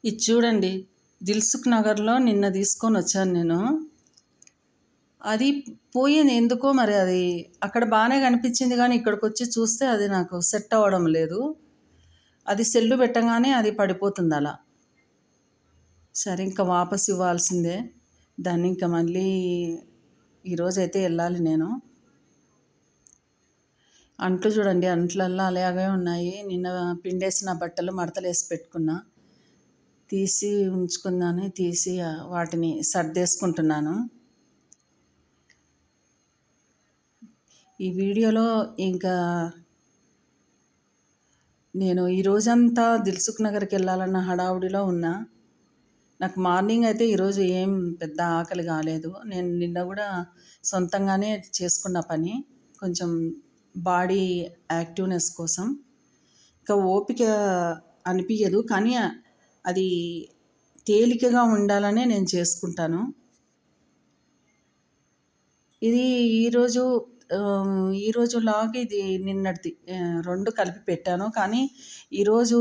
ఇది చూడండి. దిల్సుఖ్ నగర్‌లో నిన్న తీసుకొనొచ్చాను నేను. అది పోయింది ఎందుకో మరి అది అక్కడ బానే కనిపించింది గానీ, ఇక్కడికొచ్చి చూస్తే అది నాకు సెట్ అవ్వడం లేదు. అది సెల్లు పెట్టంగానే అది పడిపోతుందలా. సరే ఇంక వాపస్ ఇవ్వాల్సిందే. దాన్ని ఇంక మళ్ళీ ఈరోజైతే ఎళ్ళాలి నేను. అంట్లు చూడండి అంట్లల్లా అలాగే ఉన్నాయి. నిన్న పిండేసిన బట్టలు మడతలేసి పెట్టుకున్నా. తీసి ఉంచుకుందాని తీసి వాటిని సర్దేసుకుంటున్నాను. ఈ వీడియోలో ఇంకా నేను ఈ రోజంతా దిల్సుఖ్ నగర్‌కెళ్ళాలన్న హడావుడిలో ఉన్నా. నాకు మార్నింగ్ అయితే ఈరోజు ఏం పెద్ద ఆకలి కాలేదు. నేను నిన్న గూడా సొంతంగానే చేసుకున్న పని. కొంచెం బాడీ యాక్టివ్‌నెస్ కోసం. ఇంకా ఓపిక అనిపియదు. కానీ అది తేలికగా ఉండాలనే నేను చేసుకుంటాను. ఇది ఈరోజు ఈరోజు లాగ్ ఇది నిన్నటిది. 2 కలిపి పెట్టాను. కానీ ఈరోజు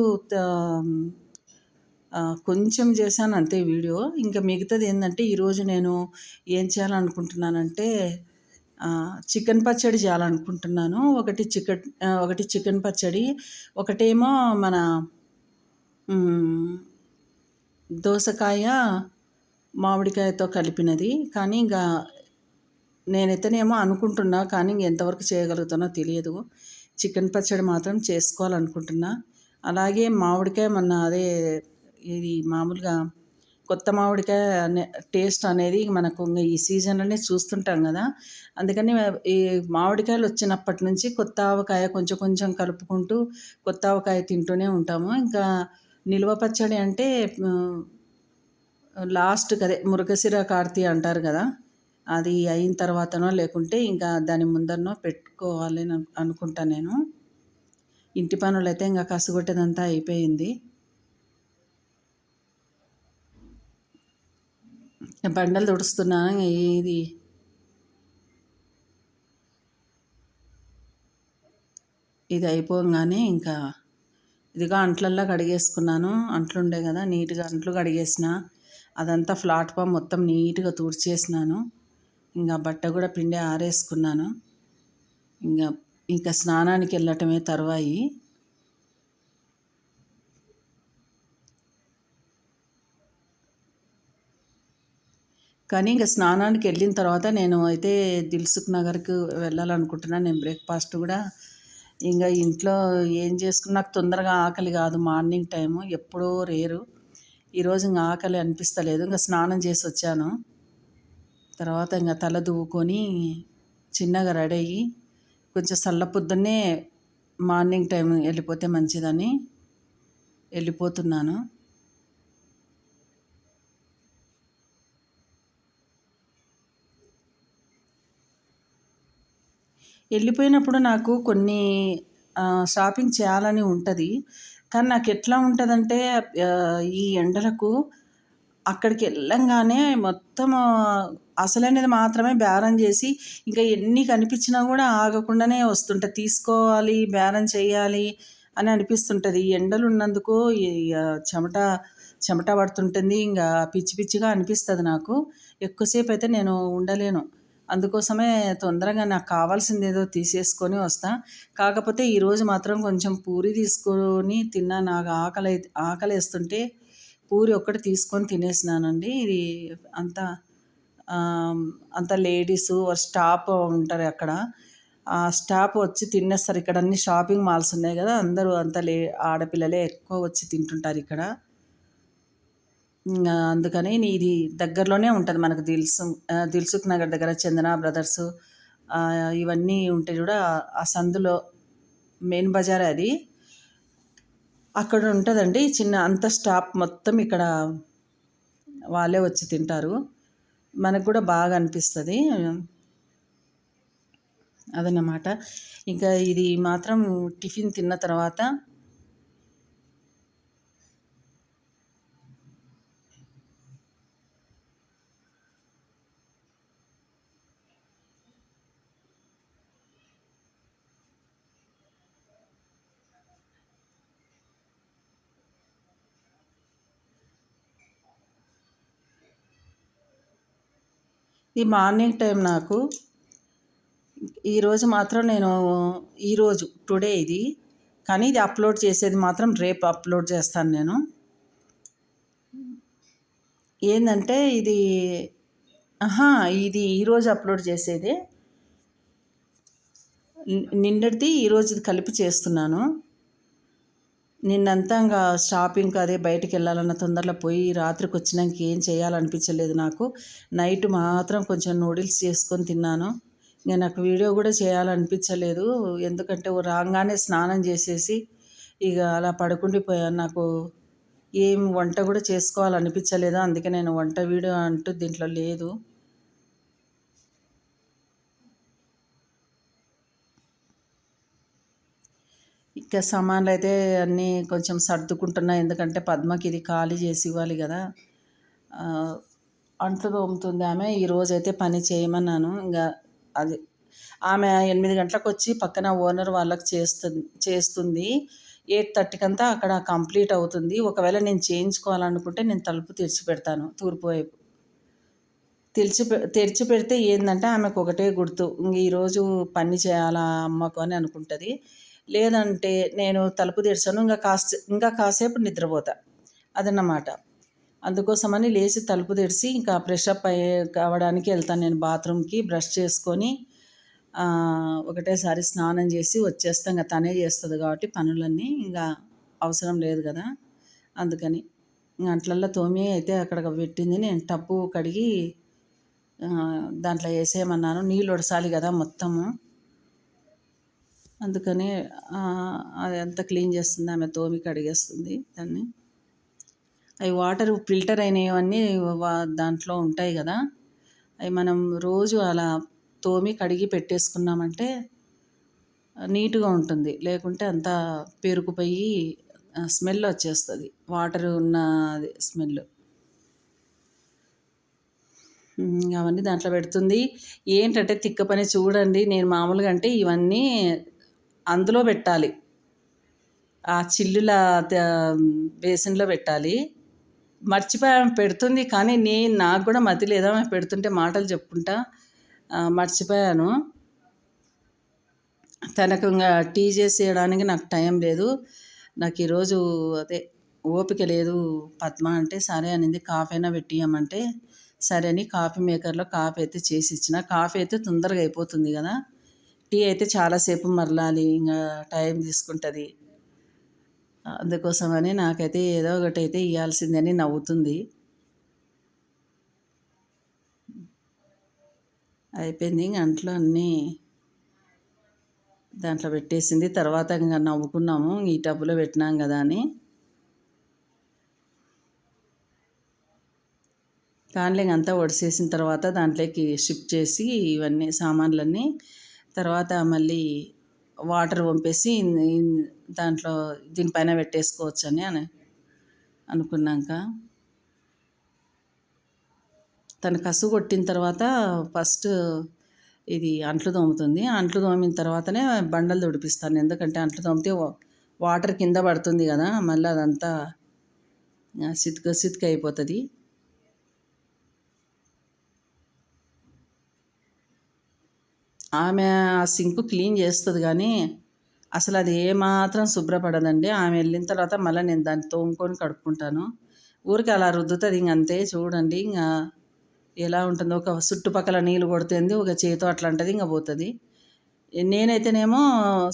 కొంచెం చేశాను అంతే వీడియో. ఇంకా మిగతాది ఏందంటే ఈరోజు నేను ఏం చేయాలనుకుంటున్నానంటే చికెన్ పచ్చడి చేయాలనుకుంటున్నాను. ఒకటి చికెన్ పచ్చడి, ఒకటేమో మన దోసకాయ, మామిడికాయతో కలిపినది. కానీ నేనైతేనేమో అనుకుంటున్నా. కానీ ఎంతవరకు చేయగలుగుతానో తెలియదు. చికెన్ పచ్చడి మాత్రం చేసుకోవాలనుకుంటున్నా. అలాగే మామిడికాయ మొన్న ఇది మామూలుగా కొత్త మామిడికాయ టేస్ట్ అనేది మనకు ఈ సీజన్‌లోనే చూస్తుంటాం గదా! అందుకని ఈ మామిడికాయలు వచ్చినప్పటి నుంచి కొత్త ఆవకాయ కొంచెం కొంచెం కలుపుకుంటూ కొత్త ఆవకాయ తింటూనే ఉంటాము. ఇంకా నిల్వ పచ్చడి అంటే లాస్ట్‌కి అదే మృగశిర కార్తి అంటారు గదా! అది అయిన తర్వాతనో లేకుంటే ఇంకా దాని ముందరనో పెట్టుకోవాలని అనుకుంటా నేను. ఇంటి పనులైతే ఇంక కసుగొట్టేదంతా అయిపోయింది. బండలు తుడుస్తున్నా. ఇది అయిపోగానే ఇంకా ఇదిగో అంట్లల్లా కడిగేసుకున్నాను. అంట్లుండే గదా! నీట్‌గా అంట్లు కడిగేసిన. అదంతా ప్లాట్‌ఫామ్ మొత్తం నీట్‌గా తుడిచేసినాను. ఇంగ బట్ట గూడా పిండి ఆరేసుకున్నాను. ఇంక స్నానానికెళ్ళటమే తరువాయి. కానీ ఇంక స్నానానికెళ్ళిన తర్వాత నేను అయితే దిల్సుఖ్ నగర్‌కి వెళ్ళాలనుకుంటున్నాను. నేను బ్రేక్‌ఫాస్ట్ గూడా ఇంగ ఇంట్లో ఏం చేసుకున్నా నాకు తొందరగా ఆకలి గాదు మార్నింగ్ టైము. ఎప్పుడో రేరు. ఈరోజు ఇంగ ఆకలి అనిపిస్తలేదు. ఇంగ స్నానం చేసొచ్చాను. తర్వాత ఇంగ తల దువ్వుకొని చిన్నగా రెడీ అయ్యి కొంచెం పొద్దున్నే మార్నింగ్ టైం వెళ్ళిపోతే మంచిదని వెళ్ళిపోతున్నాను. వెళ్ళిపోయినప్పుడు నాకు కొన్ని షాపింగ్ చేయాలని ఉంటది. కానీ నాకెట్లా ఉంటదంటే ఈ ఎండలకు అక్కడికి వెళ్ళంగానే మొత్తము అసలైనది మాత్రమే బేరం చేసి ఇంకా ఎన్ని కనిపించినా కూడా ఆగకుండానే వస్తుంటా. తీసుకోవాలి, బేరం చేయాలి అని అనిపిస్తుంటది. ఈ ఎండలు ఉన్నందుకు చెమట చెమట పడుతుంటుంది. ఇంగా పిచ్చి పిచ్చిగా అనిపిస్తది నాకు. ఎక్కువసేపు అయితే నేను ఉండలేను. అందుకోసమే తొందరగా నాకు కావాల్సిందేదో తీసేసుకొని వస్తా. కాకపోతే ఈరోజు మాత్రం కొంచెం పూరి తీసుకొని తిన్నా. నాకు ఆకలేస్తుంటే పూరి ఒక్కటి తీసుకొని తినేసినానండి. ఇది అంతా అంతా లేడీసు స్టాఫ్ ఉంటారు అక్కడ. ఆ స్టాఫ్ వచ్చి తినేస్తారు. ఇక్కడ అన్ని షాపింగ్ మాల్స్ ఉన్నాయి గదా! అందరూ అంతా ఆడపిల్లలే ఎక్కువ వచ్చి తింటుంటారు ఇక్కడ. అందుకని ఇది దగ్గరలోనే ఉంటది మనకు దిల్సుఖ్ నగర్ దగ్గర చందన బ్రదర్సు ఇవన్నీ ఉంటాయి చూడు. ఆ సందులో మెయిన్ బజారే అది. అక్కడ ఉంటదండి చిన్న అంత స్టాప్ మొత్తం ఇక్కడ వాళ్ళే వచ్చి తింటారు. మనకు కూడా బాగా అనిపిస్తది. అదన్నమాట. ఇంకా ఇది మాత్రం టిఫిన్ తిన్న తర్వాత ఈ మార్నింగ్ టైం నాకు ఈరోజు మాత్రం నేను ఈరోజు టుడే ఇది, కానీ ఇది అప్లోడ్ చేసేది మాత్రం రేపు అప్లోడ్ చేస్తాను నేను. ఏంటంటే ఇది ఇది ఈరోజు అప్లోడ్ చేసేదే, నిన్నటిది ఈరోజుది కలిపి చేస్తున్నాను. నిన్నంతా ఇంకా షాపింగ్కి అదే బయటికి వెళ్ళాలన్న తొందరలో పోయి రాత్రికి వచ్చినాక ఏం చేయాలనిపించలేదు నాకు. నైట్ మాత్రం కొంచెం నూడిల్స్ చేసుకొని తిన్నాను. ఇంకా నాకు వీడియో కూడా చేయాలనిపించలేదు, ఎందుకంటే రాగానే స్నానం చేసేసి ఇక అలా పడుకుండిపోయాను. నాకు ఏం వంట కూడా చేసుకోవాలనిపించలేదు, అందుకే నేను వంట వీడియో అంటూ దీంట్లో లేదు. ఇక సామాన్లు అయితే అన్నీ కొంచెం సర్దుకుంటున్నా, ఎందుకంటే పద్మకి ఇది ఖాళీ చేసి ఇవ్వాలి కదా. అంట్లు తోముతుంది ఆమె, ఈరోజైతే పని చేయమన్నాను. ఇంకా అది ఆమె 8 గంటలకు వచ్చి పక్కన ఓనర్ వాళ్ళకి చేస్తుంది. 8:30కి అంతా అక్కడ కంప్లీట్ అవుతుంది. ఒకవేళ నేను చేయించుకోవాలనుకుంటే నేను తలుపు తెరిచి పెడతాను తూర్పు వైపు. తెరిచి పెడితే ఏంటంటే ఆమెకు ఒకటే గుర్తు, ఇంక ఈరోజు పని చేయాలా అమ్మకు అని అనుకుంటుంది. లేదంటే నేను తలుపు తెరిచాను, ఇంకా కాసేపు నిద్రపోతా, అదన్నమాట. అందుకోసమని లేచి తలుపు తెరిచి ఇంకా ఫ్రెష్ అప్ కావడానికి వెళ్తాను నేను బాత్రూమ్కి. బ్రష్ చేసుకొని ఒకటేసారి స్నానం చేసి వచ్చేస్తాం. ఇంకా తనే చేస్తుంది కాబట్టి పనులన్నీ ఇంకా అవసరం లేదు కదా, అందుకని అంట్లల్లో తోమి అయితే అక్కడ పెట్టింది. నేను టబ్బు కడిగి దాంట్లో వేసేయమన్నాను, నీళ్ళు వడసాలి కదా మొత్తము, అందుకని అది అంతా క్లీన్ చేస్తుంది ఆమె, తోమి కడిగేస్తుంది దాన్ని. అవి వాటర్ ఫిల్టర్ అయినవన్నీ దాంట్లో ఉంటాయి కదా, అవి మనం రోజు అలా తోమి కడిగి పెట్టేసుకున్నామంటే నీట్గా ఉంటుంది. లేకుంటే అంతా పేరుకుపోయి స్మెల్ వచ్చేస్తుంది, వాటర్ ఉన్న స్మెల్. అవన్నీ దాంట్లో పెడుతుంది. ఏంటంటే తిక్క పని చూడండి, నేను మామూలుగా అంటే ఇవన్నీ అందులో పెట్టాలి, ఆ చిల్లుల బేసిన్లో పెట్టాలి. మర్చిపోయి పెడుతుంది, కానీ నాకు కూడా మతి లేదా, పెడుతుంటే మాటలు చెప్పుకుంటా మర్చిపోయాను. తనకు ఇంకా టీ చేసేయడానికి నాకు టైం లేదు. నాకు ఈరోజు అదే ఓపిక లేదు. పద్మ అంటే సరే అనింది, కాఫీ అయినా పెట్టియమంటే సరే అని కాఫీ మేకర్లో కాఫీ అయితే చేసి ఇచ్చిన. కాఫీ అయితే తొందరగా అయిపోతుంది కదా, టీ అయితే చాలాసేపు మరలాలి, ఇంకా టైం తీసుకుంటుంది. అందుకోసమని నాకైతే ఏదో ఒకటి అయితే ఇవ్వాల్సిందని నవ్వుతుంది. అయిపోయింది ఇంక అంట్లో అన్నీ దాంట్లో పెట్టేసింది. తర్వాత ఇంకా నవ్వుకున్నాము, ఈ టబ్బులో పెట్టినాం కదా అని. కాన్లింగ్ అంతా ఒడిసేసిన తర్వాత దాంట్లోకి షిఫ్ట్ చేసి ఇవన్నీ సామాన్లన్నీ, తర్వాత మళ్ళీ వాటర్ పంపేసి దాంట్లో దీనిపైన పెట్టేసుకోవచ్చు అని అనుకున్నాక, తను కసు కొట్టిన తర్వాత ఫస్ట్ ఇది అంట్లు తోముతుంది. అంట్లు తోమిన తర్వాతనే బండలు తుడిపిస్తాను, ఎందుకంటే అంట్లు తోమితే వాటర్ కింద పడుతుంది కదా, మళ్ళీ అదంతా సితుక అయిపోతుంది. ఆమె ఆ సింక్ క్లీన్ చేస్తుంది, కానీ అసలు అది ఏమాత్రం శుభ్రపడదండి. ఆమె వెళ్ళిన తర్వాత మళ్ళీ నేను దాన్ని తోముకొని కడుక్కుంటాను. ఊరికి అలా రుద్దుతుంది, ఇంకంతే. చూడండి ఇంకా ఎలా ఉంటుందో, ఒక చుట్టుపక్కల నీళ్ళు కొడుతుంది, ఒక చేతో అట్లా అంటది, ఇంకా పోతుంది. నేనైతేనేమో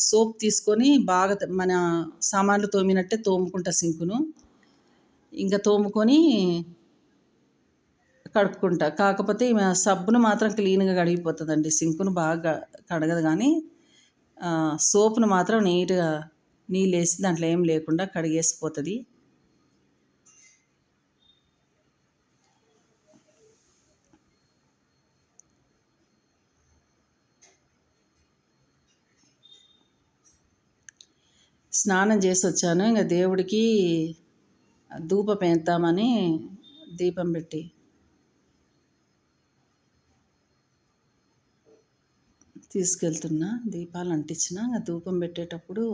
సోప్ తీసుకొని బాగా మన సామాన్లు తోమినట్టే తోముకుంటా సింకును, ఇంకా తోముకొని కడుక్కుంటా. కాకపోతే ఈమె సబ్బును మాత్రం క్లీన్గా కడిగిపోతుందండి, సింకును బాగా కడగదు, కానీ సోపును మాత్రం నీట్గా నీళ్ళు వేసి దాంట్లో ఏం లేకుండా కడిగేసిపోతుంది. స్నానం చేసి వచ్చాను, ఇంకా దేవుడికి ధూపం వేద్దామని దీపం పెట్టి తీసుకెళ్తున్నా. దీపాలు అంటించిన, ఇంకా ధూపం పెట్టేటప్పుడు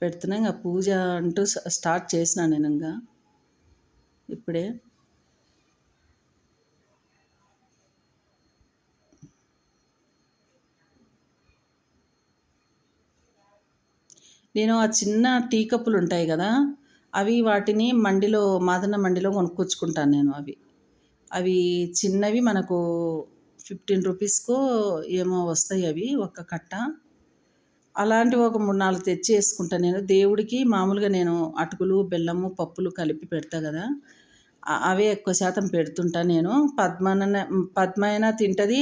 పెడుతున్నా. ఇంకా పూజ అంటూ స్టార్ట్ చేసిన నేను ఇంకా ఇప్పుడే. నేను ఆ చిన్న టీ కప్పులుంటాయి గదా! అవి వాటిని మండిలో మాదన్న మండిలో కొనుక్కొచ్చుకుంటాను నేను అవి. అవి చిన్నవి మనకు 15 రూపీస్‌కో ఏమో వస్తాయవి ఒక కట్ట. అలాంటివి ఒక 3, 4 తెచ్చేసుకుంటా నేను. దేవుడికి మామూలుగా నేను అటుకులు, బెల్లము, పప్పులు కలిపి పెడతా గదా! అవే ఎక్కువ శాతం పెడుతుంటా నేను. పద్మ అయినా తింటది.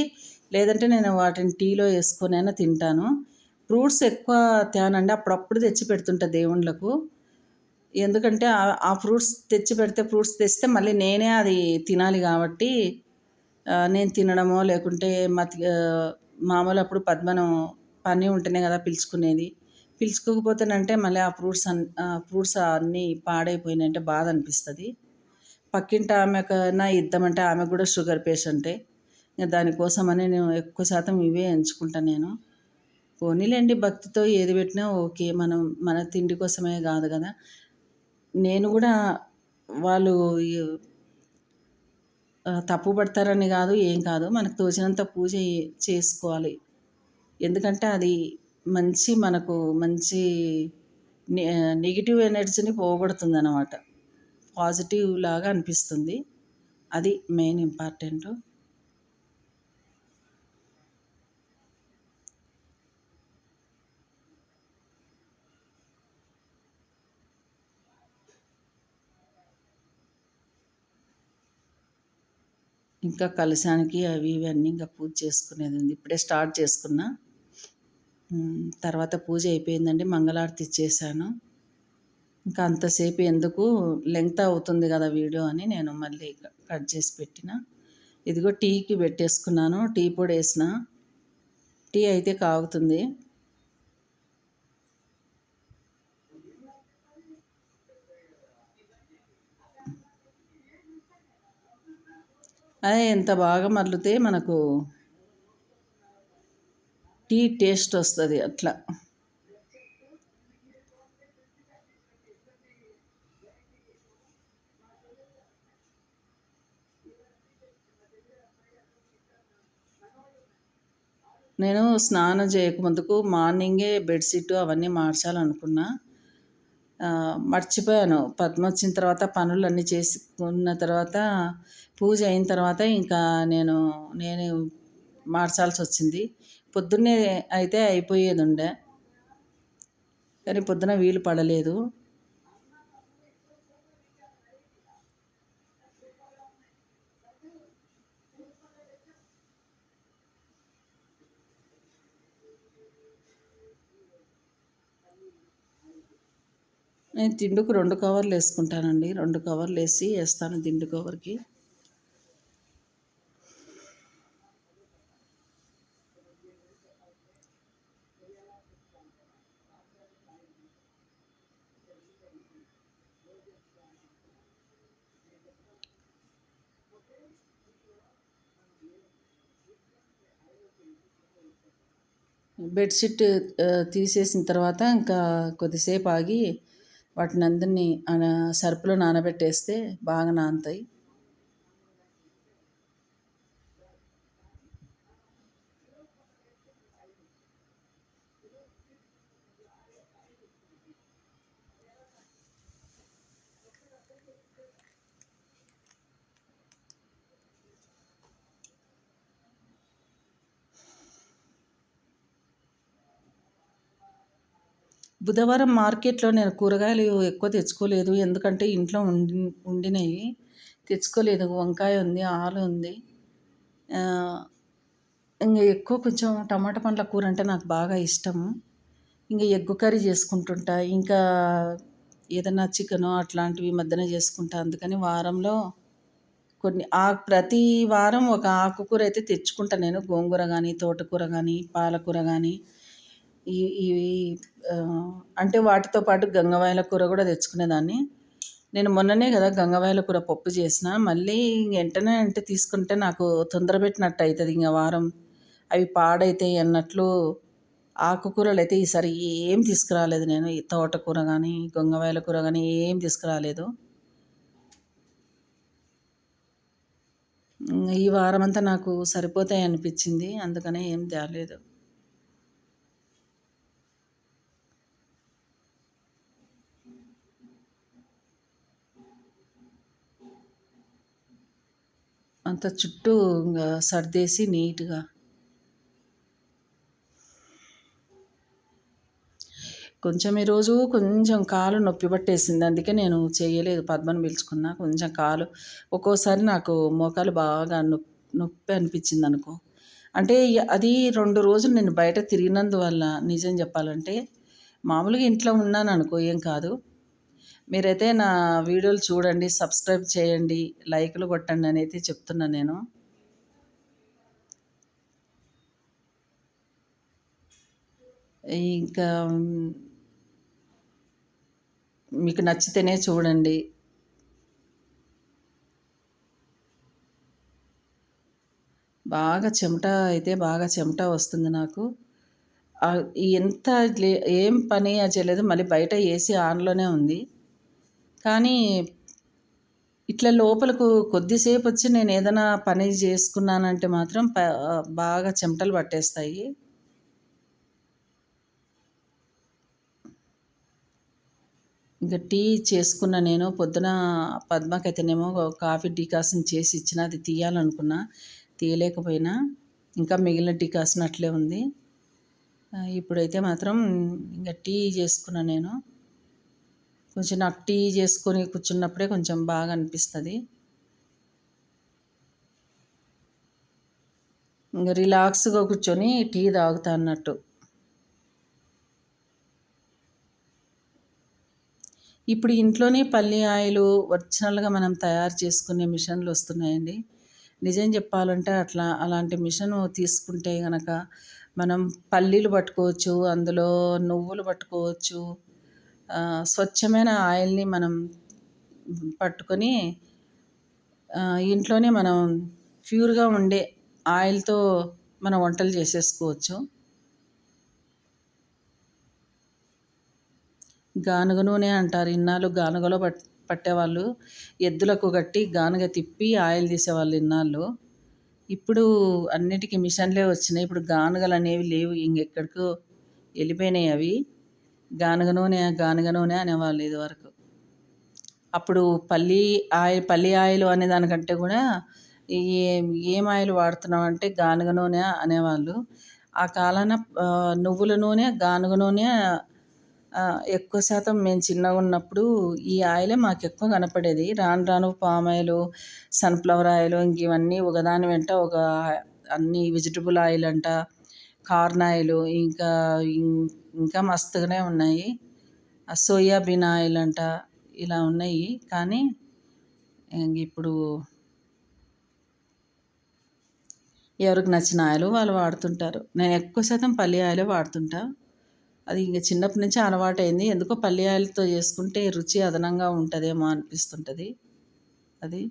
లేదంటే నేను వాటిని టీలో యేసుకొనైనా తింటాను. ఫ్రూట్స్ ఎక్కువ తేనండి. అప్పుడప్పుడు తెచ్చి పెడుతుంటా దేవుళ్ళకు. ఎందుకంటే ఆ ఫ్రూట్స్ తెచ్చి పెడితే ఫ్రూట్స్ తెస్తే మళ్ళీ నేనే అది తినాలి గాబట్టి నేను తినడమో లేకుంటే మామూలు అప్పుడు పద్మను పని ఉంటేనే గదా పిలుచుకునేది. పిలుచుకోకపోతేనంటే మళ్ళీ ఆ ఫ్రూట్స్ అన్నీ పాడైపోయినాయంటే బాధ అనిపిస్తది. పక్కింటి ఆమెకన్నా ఇద్దామంటే ఆమె గూడా షుగర్ పేషెంటే. ఇంక దానికోసమని నేను ఎక్కువ శాతం ఇవే ఎంచుకుంటా నేను. పోనీలెండి భక్తితో ఏది పెట్టినా ఓకే. మనం మన తిండి కోసమే గాదు గదా! నేను గూడా వాళ్ళు ఈ తప్పు పడతారని గాదు, ఏం కాదు. మనకు తోచినంత పూజ చేసుకోవాలి. ఎందుకంటే అది మనకు మంచి నెగెటివ్ ఎనర్జీని పోగొడుతుందనమాట. పాజిటివ్ లాగా అనిపిస్తుంది. అది మెయిన్ ఇంపార్టెంటు. ఇంకా కలశానికి అవి ఇవి అన్నీ ఇంకా పూజ చేసుకునేదుంది. ఇప్పుడే స్టార్ట్ చేసుకున్నా. తర్వాత పూజ అయిపోయిందండి. మంగళారతి ఇచ్చేసాను. ఇంకా అంతసేపు ఎందుకు లెంగ్త్ అవుతుంది గదా వీడియో అని నేను మళ్ళీ కట్ చేసి పెట్టిన. ఇదిగో టీకి పెట్టేసుకున్నాను. టీ పొడేసిన. టీ అయితే కాగుతుంది. అదే ఎంత బాగా మర్లితే మనకు టీ టేస్ట్ వస్తది అట్లా. నేను స్నానం చేయకముందుకు మార్నింగే బెడ్‌షీట్ అవన్నీ మార్చాలనుకున్నా. మర్చిపోయాను. పద్మొచ్చిన తర్వాత పనులన్నీ చేసుకున్న తర్వాత, పూజ అయిన తర్వాత ఇంకా నేనే మార్చాల్సొచ్చింది. పొద్దున్నే అయితే అయిపోయేదుండే. కానీ పొద్దున వీలు పడలేదు. నేను దిండుకు 2 కవర్లేసుకుంటానండి. 2 కవర్లేసి ఏస్తాను దిండు కవర్‌కి. బెడ్‌షీట్ తీసేసిన తర్వాత ఇంకా కొద్దిసేపు ఆగి వాటినందరిని సర్ఫ్‌లో నానబెట్టేస్తే బాగా నానతాయి. బుధవారం మార్కెట్‌లో నేను కూరగాయలు ఎక్కువ తెచ్చుకోలేదు. ఎందుకంటే ఇంట్లో ఉండినయి. తెచ్చుకోలేదు. వంకాయ ఉంది, ఆలు ఉంది. ఆహ్, ఇంగ ఎక్కువ కొంచెం టమాటా పండ్ల కూర అంటే నాకు బాగా ఇష్టము. ఇంగ ఎగ్గు కర్రీ చేసుకుంటుంటా. ఇంకా ఏదన్నా చికెనో అట్లాంటివి ఈ మధ్యన చేసుకుంటా. అందుకని వారంలో ప్రతి వారం ఒక ఆకుకూర అయితే తెచ్చుకుంటా నేను. గోంగూర గానీ, తోటకూర గానీ, పాలకూర గానీ ఈ ఇవి అంటే వాటితో పాటు గంగవాయల కూర గూడా తెచ్చుకునేదాన్ని. నేను మొన్ననే గదా గంగవాయల కూర పప్పు చేసిన. మళ్ళీ ఎంటనే అంటే తీసుకుంటే నాకు తొందర పెట్టినట్టు అయితది ఇంగ వారం. అవి పాడైతాయి అన్నట్లు ఆకుకూరలైతే ఈసారి ఏం తీసుకురాలేదు నేను. ఈ తోటకూర గానీ, గంగవాయల కూర గానీ ఏం తీసుకురాలేదు. ఈ వారమంతా నాకు సరిపోతాయనిపిచ్చింది. అందుకనే ఏం తేలేదు. అంత చుట్టూ ఇంగ సర్దేసి నీట్‌గా కొంచెం ఈరోజు కొంచెం కాలు నొప్పి పట్టేసింది. అందుకే నేను చేయలేదు. పద్మని పిలుచుకున్నా. కొంచెం కాలు ఒక్కోసారి నాకు మోకాలు బాగా నొప్పి అనిపించిందనుకో. అంటే అది 2 రోజులు నేను బయట తిరిగినందువల్ల నిజం చెప్పాలంటే, మామూలుగా ఇంట్లో ఉన్నాననుకో ఏం కాదు. మీరైతే నా వీడియోలు చూడండి, సబ్స్క్రైబ్ చేయండి, లైకులు కొట్టండి అనైతే చెప్తున్నా నేను. ఇంకా మీకు నచ్చితేనే చూడండి. బాగా చెమట వస్తుంది నాకు. ఎంత ఏం పని చేయలేదు. మళ్ళీ బయట ఏసీ ఆన్‌లోనే ఉంది. కానీ ఇట్లా లోపలకు కొద్దిసేపొచ్చి నేనేదైనా పని జేసుకున్నానంటే మాత్రం బాగా చెమటలు పట్టేస్తాయి. ఇంక టీ చేసుకున్నా నేను. పొద్దున పద్మకైతేనేమో కాఫీ డికాషన్ చేసి ఇచ్చినా, అది తీయాలనుకున్నా. తీయలేకపోయినా. ఇంకా మిగిలిన డికాషన్ అట్లే ఉంది. ఇప్పుడైతే మాత్రం ఇంక టీ చేసుకున్నా నేను. కొంచెం నాకు టీ చేసుకొని కూర్చున్నప్పుడే కొంచెం బాగా అనిపిస్తది. ఇంక రిలాక్స్‌గా కూర్చొని టీ తాగుతా అన్నట్టు. ఇప్పుడు ఇంట్లోనే పల్లి ఆయిలు ఒరిజినల్‌గా మనం తయారు చేసుకునే మిషన్లు వస్తున్నాయండి. నిజం చెప్పాలంటే అలాంటి మిషను తీసుకుంటే గనక మనం పల్లీలు పట్టుకోవచ్చు, అందులో నువ్వులు పట్టుకోవచ్చు. స్వచ్ఛమైన ఆయిల్‌ని మనం పట్టుకొని ఇంట్లోనే మనం ప్యూర్‌గా ఉండే ఆయిల్‌తో మనం వంటలు చేసేసుకోవచ్చు. గానుగ నూనె అంటారు. ఇన్నాళ్ళు గానుగలో పట్టేవాళ్ళు. ఎద్దులకు కట్టి గానుగ తిప్పి ఆయిల్ తీసేవాళ్ళు ఇన్నాళ్ళు. ఇప్పుడు అన్నిటికి మిషన్లే వచ్చినాయి. ఇప్పుడు గానుగలనేవి లేవు. ఇంకెక్కడికో వెళ్ళిపోయినాయి అవి. గానుగ నూనె అనేవాళ్ళు ఇదివరకు. అప్పుడు పల్లి ఆయిల్ అనే దానికంటే కూడా ఈ ఏం ఆయిల్ వాడుతున్నాం అంటే గానుగ నూనె అనేవాళ్ళు. ఆ కాలాన నువ్వుల నూనె, గానుగ నూనె ఎక్కువ శాతం మేము చిన్నగున్నప్పుడు ఈ ఆయిలే మాకెక్కువ కనపడేది. రాను రాను పామ్ ఆయిలు, సన్‌ఫ్లవర్ ఆయిలు ఇంక ఇవన్నీ ఒకదాని వెంట అన్నీ వెజిటబుల్ ఆయిల్ అంట, కార్న్ ఆయిలు ఇంకా మస్తుగానే ఉన్నాయి. సోయాబీన్ ఆయిల్ అంట ఇలా ఉన్నాయి. కానీ ఇప్పుడు ఎవరికి నచ్చిన ఆయిల్ వాళ్ళు వాడుతుంటారు. నేను ఎక్కువ శాతం పల్లి ఆయిలే వాడుతుంటా. అది ఇంక చిన్నప్పటి నుంచి అలవాటయింది. ఎందుకో పల్లి ఆయిల్‌తో చేసుకుంటే రుచి అదనంగా ఉంటదేమో అనిపిస్తుంటది. అది.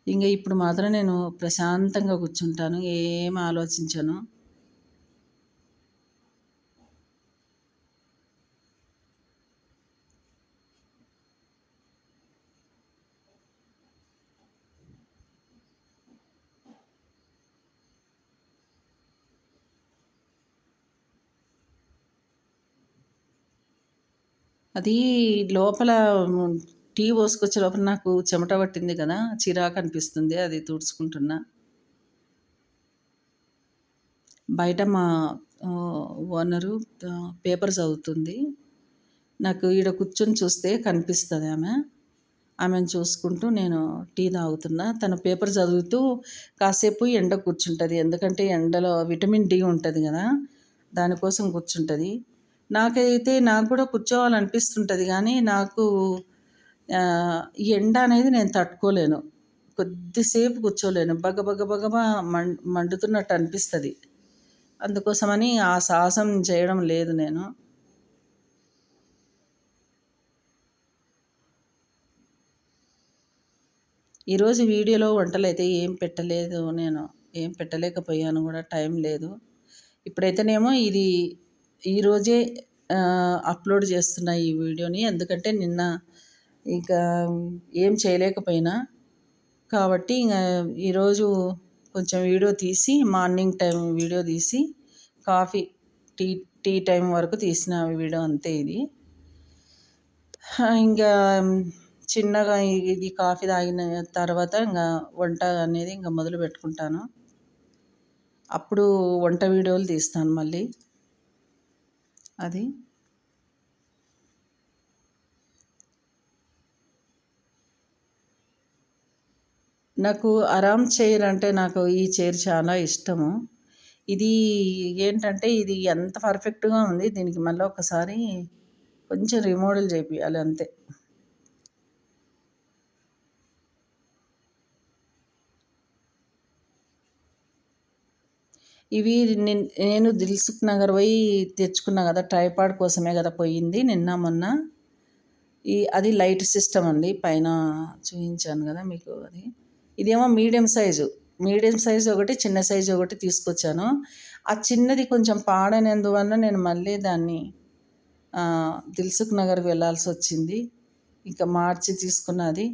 ఇంగ ఇప్పుడు మాత్రం నేను ప్రశాంతంగా కూర్చుంటాను. ఏం ఆలోచించను. అది లోపల టీ పోసుకొచ్చే లోపల నాకు చెమట పట్టింది కదా! చిరాకనిపిస్తుంది. అది తుడుచుకుంటున్నా. బయట మా ఓనరు పేపర్ చదువుతుంది. నాకు ఈడ కూర్చొని చూస్తే కనిపిస్తదామె. ఆమెను చూసుకుంటూ నేను టీ తాగుతున్నా. తను పేపర్ చదువుతూ కాసేపు ఎండ కూర్చుంటది. ఎందుకంటే ఎండలో విటమిన్ డి ఉంటది గదా! దానికోసం కూర్చుంటది. నాకు గూడా కూర్చోవాలనిపిస్తుంటది గానీ, నాకు ఈ ఎండ అనేది నేను తట్టుకోలేను. కొద్దిసేపు కూర్చోలేను. బగబగబగబా మండుతున్నట్టు అనిపిస్తది. అందుకోసమని ఆ సాహసం చేయడం లేదు నేను. ఈరోజు వీడియోలో వంటలైతే ఏం పెట్టలేదు నేను. ఏం పెట్టలేకపోయాను గూడా టైం లేదు. ఇప్పుడైతేనేమో ఇది ఈరోజే అప్‌లోడ్ చేస్తున్నా ఈ వీడియోని. ఎందుకంటే నిన్న ఇక ఏం చేయలేకపోయినా. కాబట్టి ఈరోజు కొంచెం వీడియో తీసి మార్నింగ్ టైం వీడియో తీసి కాఫీ, టీ టీ టైం వరకు తీసిన వీడియో అంతే ఇది. ఇంకా చిన్నగా ఇది కాఫీ తాగిన తర్వాత ఇంక వంట అనేది ఇంక మొదలు పెట్టుకుంటాను. అప్పుడు వంట వీడియోలు తీస్తాను మళ్ళీ. అది. నాకు ఆరామ్ చైర్ అంటే నాకు ఈ చైర్ చాలా ఇష్టము. ఇది ఏంటంటే ఇది ఎంత పర్ఫెక్ట్‌గా ఉంది. దీనికి మళ్ళీ ఒకసారి కొంచెం రిమోడల్ చేపియాలి అంతే. ఇవి నేను దిల్సుఖ్ నగర్ పోయి తెచ్చుకున్నా కదా! ట్రైపాడ్ కోసమే కదా పోయింది నిన్న మొన్న. అది లైట్ సిస్టమ్ అండి. పైన చూయించాను కదా మీకు అది. ఇదేమో మీడియం సైజు. మీడియం సైజు ఒకటి, చిన్న సైజు ఒకటి తీసుకొచ్చాను. ఆ చిన్నది కొంచెం పాడైనందువల్ల నేను మళ్ళీ దాన్ని దిల్సుఖ్ నగర్‌కి వెళ్ళాల్సొచ్చింది. ఇంకా మార్చి తీసుకున్నది.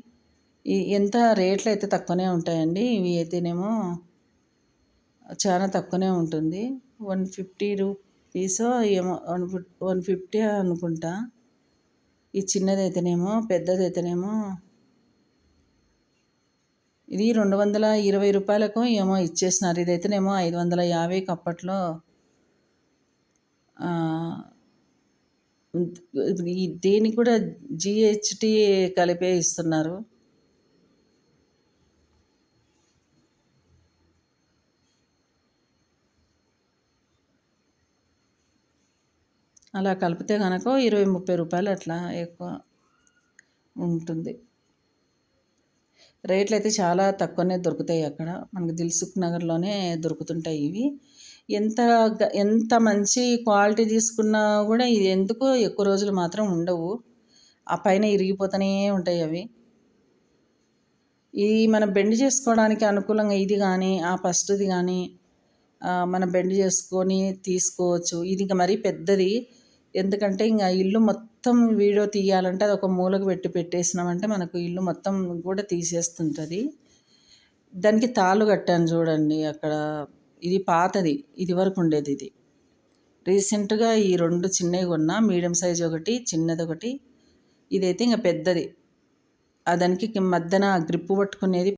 ఎంత రేట్లు అయితే తక్కువనే ఉంటాయండి. ఇవి అయితేనేమో చాలా తక్కువనే ఉంటుంది. 150 రూపీసో ఏమో 150 అనుకుంటా. ఈ చిన్నదైతేనేమో, పెద్దదైతేనేమో ఇది 220 రూపాయలకో ఏమో ఇచ్చేసినారు. ఇదైతేనేమో 550కి అప్పట్లో దీనికి కూడా జీఎస్టీ కలిపే ఇస్తున్నారు. అలా కలిపితే గనక 20, 30 రూపాయలు అట్లా ఎక్కువ ఉంటుంది. రేట్లు అయితే చాలా తక్కువనే దొరుకుతాయి అక్కడ. మనకి దిల్సుఖ్ నగర్‌లోనే దొరుకుతుంటాయి ఇవి. ఎంత మంచి క్వాలిటీ తీసుకున్నా కూడా ఇది ఎందుకో ఎక్కువ రోజులు మాత్రం ఉండవు. ఆ పైన ఇరిగిపోతూనే ఉంటాయి అవి. మనం బెండ్ చేసుకోవడానికి అనుకూలంగా ఇది కానీ, ఆ ఫస్ట్‌ది కానీ మనం బెండ్ చేసుకొని తీసుకోవచ్చు. ఇది ఇంక మరీ పెద్దది. ఎందుకంటే ఇంక ఇల్లు మొత్తం వీడియో తీయాలంటే అది ఒక మూలకు పెట్టేసినామంటే మనకు ఇల్లు మొత్తం కూడా తీసేస్తుంటుంది. దానికి తాళ్ళు కట్టాను చూడండి అక్కడ. ఇది పాతది. ఇదివరకు ఉండేది ఇది. రీసెంట్‌గా ఈ 2 చిన్నవి కొన్నా. మీడియం సైజ్ ఒకటి, చిన్నదొకటి. ఇదైతే ఇంక పెద్దది. దానికి మధ్యన గ్రిప్ పట్టుకునేది